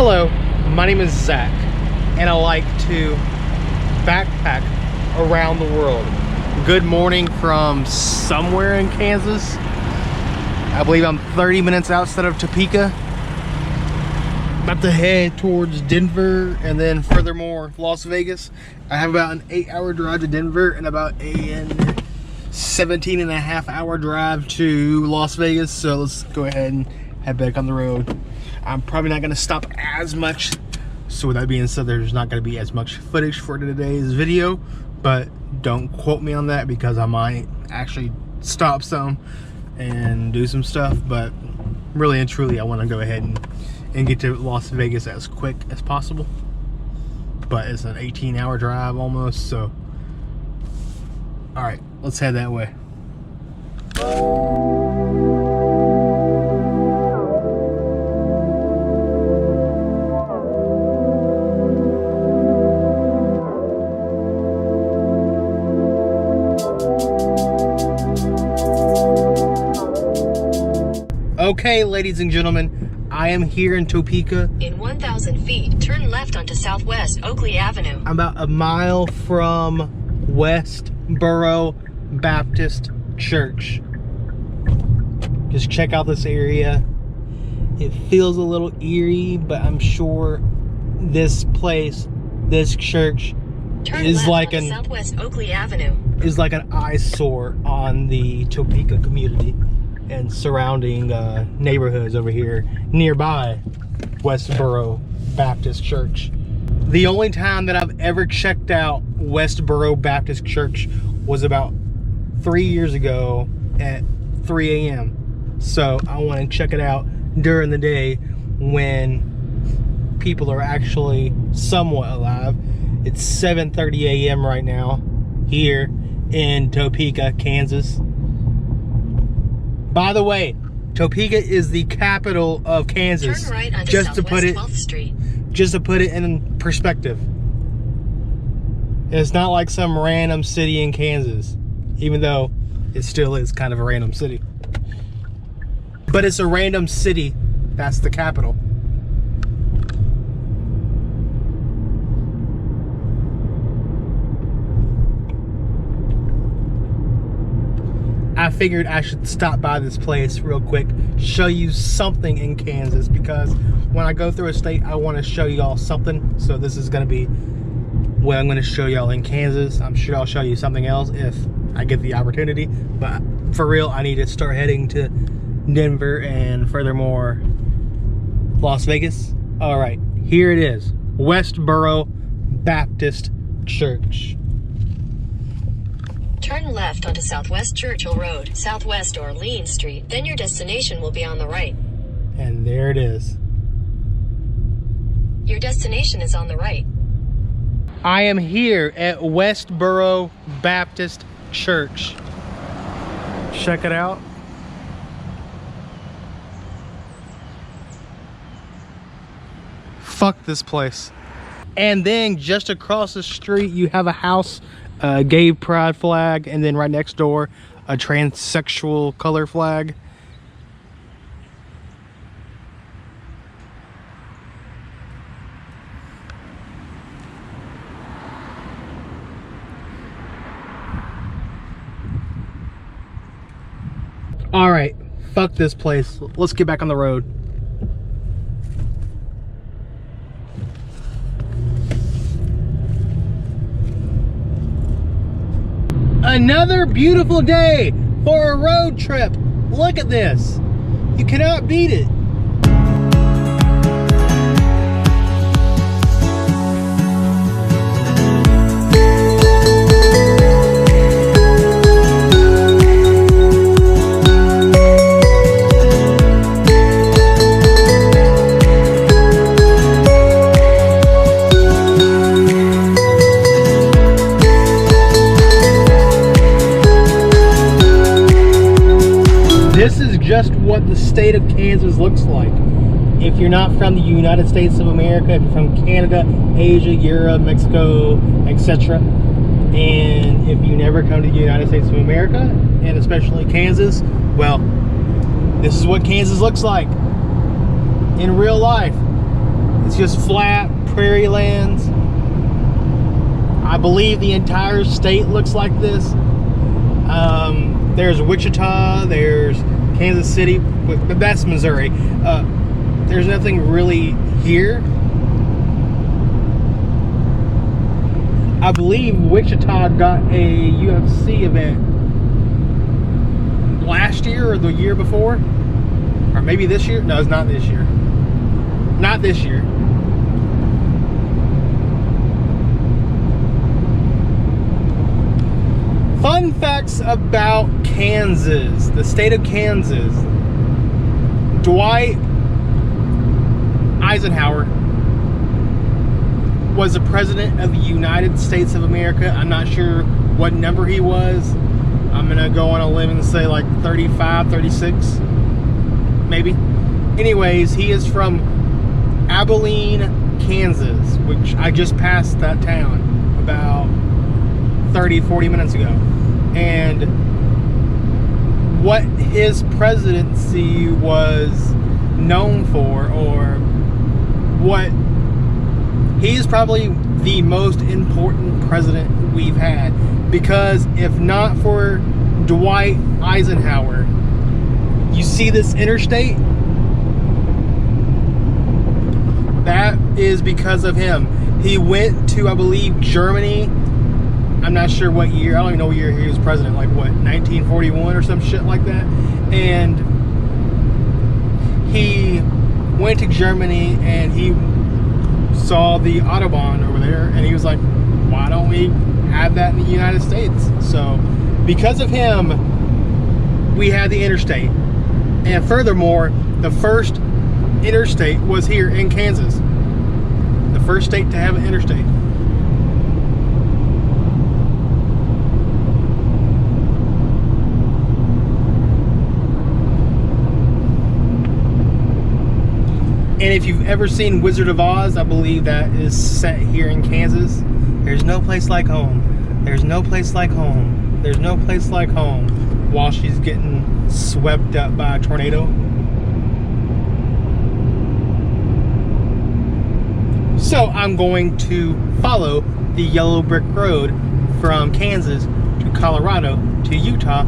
Hello, my name is Zach, and I like to backpack around the world. Good morning from somewhere in Kansas. I believe I'm 30 minutes outside of Topeka. About to head towards Denver and then furthermore Las Vegas. I have about an 8-hour drive to Denver and about a 17.5-hour drive to Las Vegas. So let's go ahead and head back on the road. I'm probably not going to stop as much. So with that being said, there's not going to be as much footage for today's video. But don't quote me on that because I might actually stop some and do some stuff. But really and truly, I want to go ahead and get to Las Vegas as quick as possible. But it's an 18-hour drive almost, so all right, let's head that way. Okay, ladies and gentlemen, I am here in Topeka. In 1,000 feet, turn left onto Southwest Oakley Avenue. I'm about a mile from Westboro Baptist Church. Just check out this area. It feels a little eerie, but I'm sure this place, this church, is like an Southwest Oakley Avenue. Is like an eyesore on the Topeka community and surrounding neighborhoods over here nearby Westboro Baptist Church. The only time that I've ever checked out Westboro Baptist Church was about 3 years ago at 3 a.m. So I want to check it out during the day when people are actually somewhat alive. It's 7:30 a.m. right now here in Topeka, Kansas. By the way, Topeka is the capital of Kansas. Turn right onto just to put it 12th Street. Just to put it in perspective. It's not like some random city in Kansas, even though it still is kind of a random city. But it's a random city that's the capital. I figured I should stop by this place real quick, show you something in Kansas, because when I go through a state, I want to show y'all something. So this is going to be what I'm going to show y'all in Kansas. I'm sure I'll show you something else if I get the opportunity, but for real, I need to start heading to Denver and furthermore Las Vegas. All right, here it is, Westboro Baptist Church. Turn left onto Southwest Churchill Road, Southwest Orleans Street. Then your destination will be on the right. And there it is. Your destination is on the right. I am here at Westboro Baptist Church. Check it out. Fuck this place. And then just across the street, you have a house, a gay pride flag, and then right next door, a transsexual color flag. All right, fuck this place. Let's get back on the road. Another beautiful day for a road trip. Look at this. You cannot beat it. This is just what the state of Kansas looks like. If you're not from the United States of America, if you're from Canada, Asia, Europe, Mexico, etc., and if you never come to the United States of America, and especially Kansas, well, this is what Kansas looks like in real life. It's just flat prairie lands. I believe the entire state looks like this. There's Wichita, there's Kansas City, but that's Missouri. There's nothing really here. I believe Wichita got a UFC event last year or the year before, or maybe this year. No, it's not this year. Not this year. Fun facts about Kansas, the state of Kansas. Dwight Eisenhower was the president of the United States of America. I'm not sure what number he was. I'm gonna go on a limb and say like 35, 36, maybe. Anyways, he is from Abilene, Kansas, which I just passed that town about 30, 40 minutes ago. And what his presidency was known for, or what, he is probably the most important president we've had, because if not for Dwight Eisenhower, you see this interstate? That is because of him. He went to, I believe, Germany. I'm not sure what year. I don't even know what year he was president. Like what, 1941 or some shit like that. And he went to Germany and he saw the Autobahn over there, and he was like, why don't we have that in the United States? So because of him, we had the interstate. And furthermore, the first interstate was here in Kansas. The first state to have an interstate. And if you've ever seen Wizard of Oz, I believe that is set here in Kansas. There's no place like home. There's no place like home. There's no place like home, while she's getting swept up by a tornado. So I'm going to follow the yellow brick road from Kansas to Colorado to Utah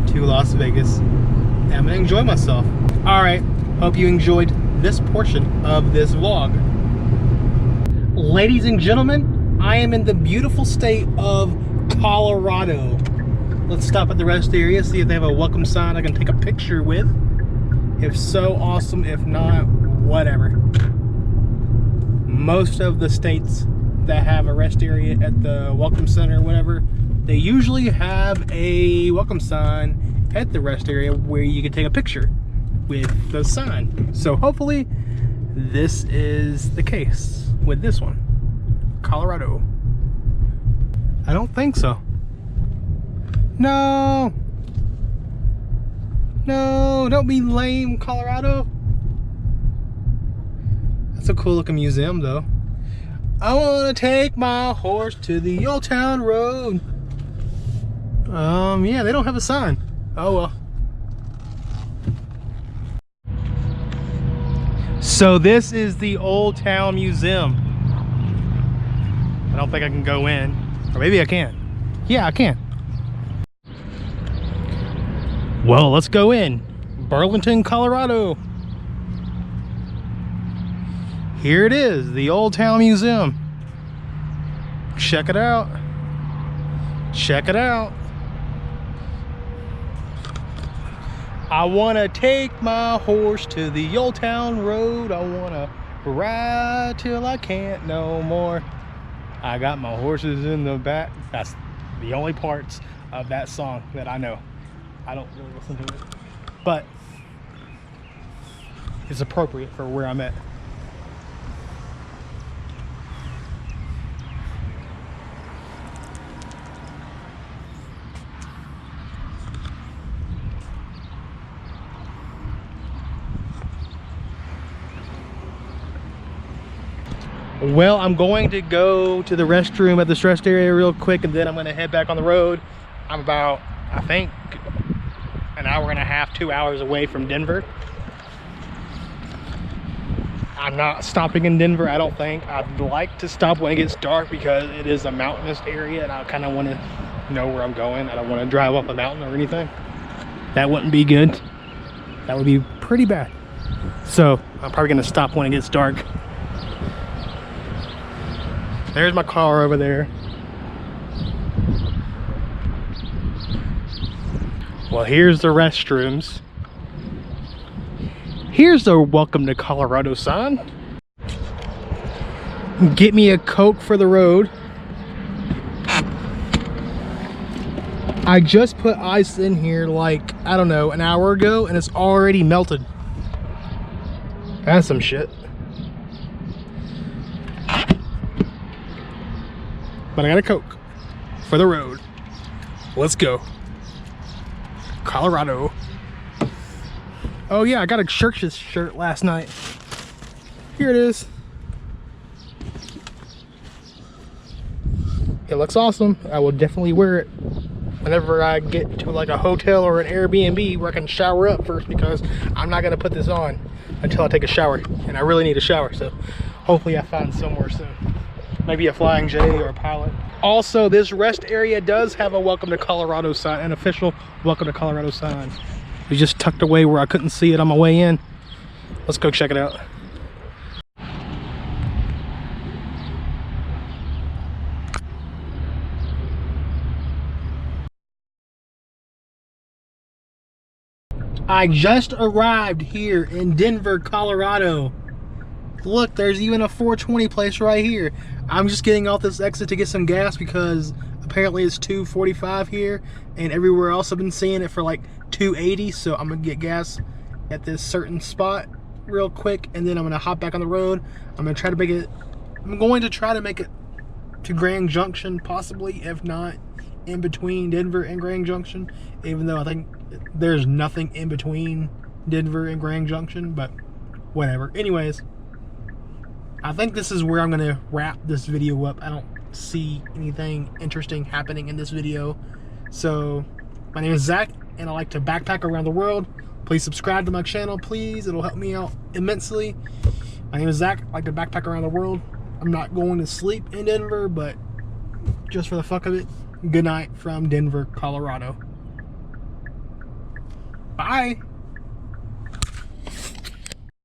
to Las Vegas. And I'm gonna enjoy myself. All right, hope you enjoyed this portion of this vlog. Ladies and gentlemen, I am in the beautiful state of Colorado. Let's stop at the rest area, see if they have a welcome sign I can take a picture with. If so, awesome. If not, whatever. Most of the states that have a rest area at the welcome center or whatever, they usually have a welcome sign at the rest area where you can take a picture with the sign. So hopefully this is the case with this one. Colorado. I don't think so. No, don't be lame, Colorado. That's a cool looking museum though. I want to take my horse to the Old Town Road. Yeah, they don't have a sign. Oh well. So this is the Old Town Museum. I don't think I can go in, or maybe I can. Yeah, I can. Well, let's go in. Burlington, Colorado. Here it is, the Old Town Museum. Check it out. Check it out. I wanna take my horse to the Old Town Road. I wanna ride till I can't no more. I got my horses in the back. That's the only parts of that song that I know. I don't really listen to it, but it's appropriate for where I'm at. Well, I'm going to go to the restroom at this rest area real quick, and then I'm going to head back on the road. I'm about, I think, an hour and a half, 2 hours away from Denver. I'm not stopping in Denver, I don't think. I'd like to stop when it gets dark because it is a mountainous area and I kind of want to know where I'm going. I don't want to drive up a mountain or anything. That wouldn't be good. That would be pretty bad. So I'm probably going to stop when it gets dark. There's my car over there. Well, here's the restrooms. Here's the welcome to Colorado sign. Get me a Coke for the road. I just put ice in here like, I don't know, an hour ago and it's already melted. That's some shit. But I got a Coke for the road. Let's go. Colorado. Oh yeah, I got a Church's shirt last night. Here it is. It looks awesome. I will definitely wear it whenever I get to like a hotel or an Airbnb where I can shower up first, because I'm not gonna put this on until I take a shower, and I really need a shower, so hopefully I find somewhere soon. Maybe a Flying J or a Pilot. Also, this rest area does have a welcome to Colorado sign, an official welcome to Colorado sign. It was just tucked away where I couldn't see it on my way in. Let's go check it out. I just arrived here in Denver, Colorado. Look, there's even a 420 place right here. I'm just getting off this exit to get some gas because apparently it's $2.45 here, and everywhere else I've been seeing it for like $2.80. So I'm gonna get gas at this certain spot real quick, and then I'm gonna hop back on the road. I'm going to try to make it to Grand Junction, possibly, if not in between Denver and Grand Junction, even though I think there's nothing in between Denver and Grand Junction, but whatever. Anyways, I think this is where I'm going to wrap this video up. I don't see anything interesting happening in this video. So my name is Zach, and I like to backpack around the world. Please subscribe to my channel, please. It'll help me out immensely. My name is Zach. I like to backpack around the world. I'm not going to sleep in Denver, but just for the fuck of it, good night from Denver, Colorado. Bye.